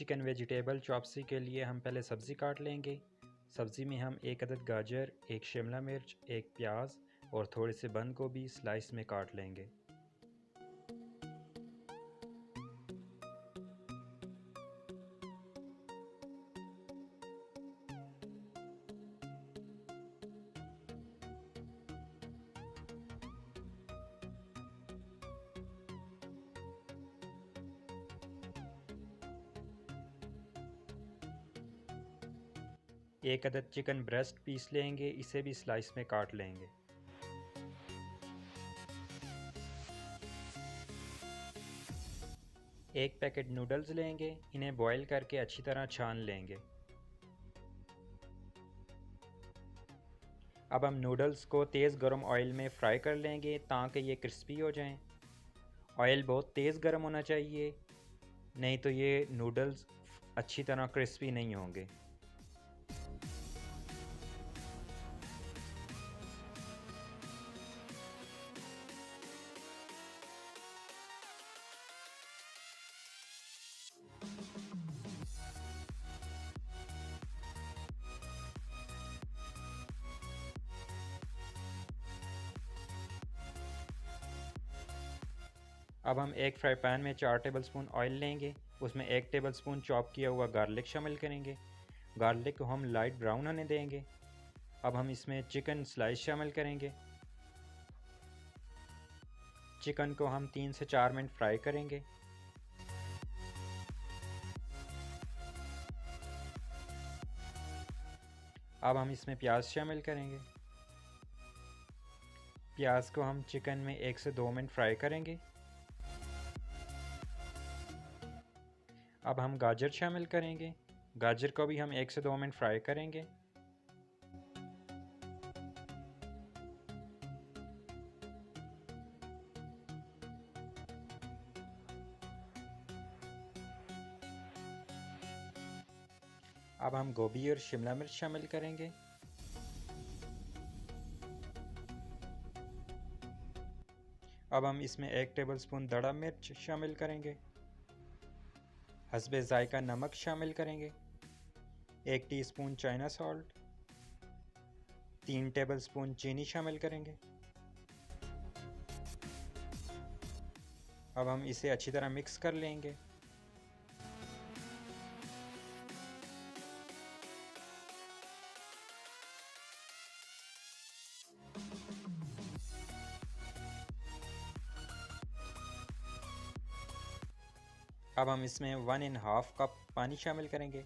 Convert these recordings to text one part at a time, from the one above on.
Chicken vegetable chop suey के लिए हम पहले सब्ज़ी काट लेंगे। सब्ज़ी में हम एक अदद गाजर, एक शिमला मिर्च, एक प्याज और थोड़े से बंद गोभी स्लाइस में काट लेंगे। एक अदद चिकन ब्रेस्ट पीस लेंगे, इसे भी स्लाइस में काट लेंगे। एक पैकेट नूडल्स लेंगे, इन्हें बॉईल करके अच्छी तरह छान लेंगे। अब हम नूडल्स को तेज़ गर्म ऑयल में फ्राई कर लेंगे ताकि ये क्रिस्पी हो जाएं। ऑयल बहुत तेज़ गर्म होना चाहिए, नहीं तो ये नूडल्स अच्छी तरह क्रिस्पी नहीं होंगे। अब हम एक फ्राई पैन में 4 टेबलस्पून ऑयल लेंगे, उसमें 1 टेबलस्पून चॉप किया हुआ गार्लिक शामिल करेंगे। गार्लिक को हम लाइट ब्राउन होने देंगे। अब हम इसमें चिकन स्लाइस शामिल करेंगे। चिकन को हम 3 से 4 मिनट फ्राई करेंगे। अब हम इसमें प्याज शामिल करेंगे। प्याज को हम चिकन में 1 से 2 मिनट फ्राई करेंगे। अब हम गाजर शामिल करेंगे। गाजर को भी हम 1 से 2 मिनट फ्राई करेंगे। अब हम गोभी और शिमला मिर्च शामिल करेंगे। अब हम इसमें 1 टेबलस्पून दड़ा मिर्च शामिल करेंगे। हस्बे जायका नमक शामिल करेंगे। 1 टीस्पून चाइना सॉल्ट, 3 टेबलस्पून चीनी शामिल करेंगे। अब हम इसे अच्छी तरह मिक्स कर लेंगे। अब हम इसमें 1½ कप पानी शामिल करेंगे।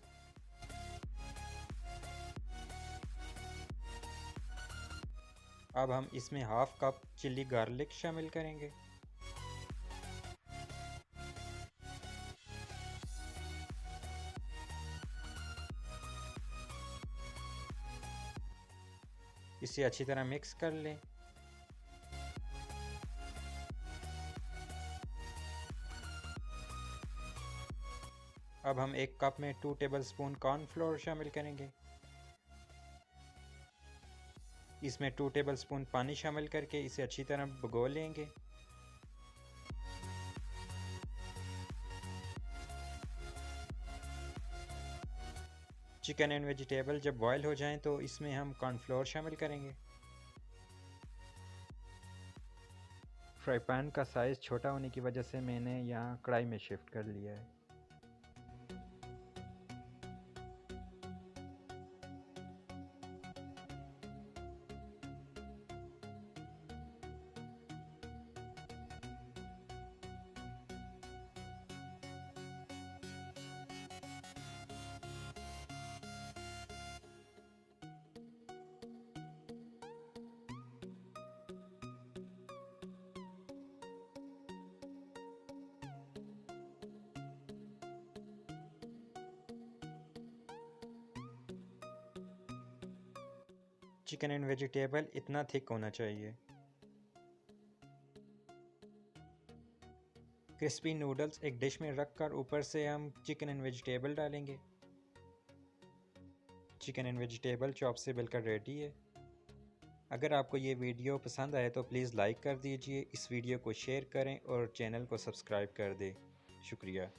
अब हम इसमें ½ कप चिली गार्लिक शामिल करेंगे। इसे अच्छी तरह मिक्स कर लें। अब हम 1 कप में 2 टेबलस्पून कॉर्नफ्लोर शामिल करेंगे। इसमें 2 टेबलस्पून पानी शामिल करके इसे अच्छी तरह भिगो लेंगे। चिकन एंड वेजिटेबल जब बॉयल हो जाएं तो इसमें हम कॉर्नफ्लोर शामिल करेंगे। फ्राई पैन का साइज़ छोटा होने की वजह से मैंने यहाँ कढ़ाई में शिफ्ट कर लिया है। चिकन एंड वेजिटेबल इतना थिक होना चाहिए। क्रिस्पी नूडल्स एक डिश में रखकर ऊपर से हम चिकन एंड वेजिटेबल डालेंगे। चिकन एंड वेजिटेबल चॉप से बिल्कुल रेडी है। अगर आपको ये वीडियो पसंद आए तो प्लीज़ लाइक कर दीजिए, इस वीडियो को शेयर करें और चैनल को सब्सक्राइब कर दें। शुक्रिया।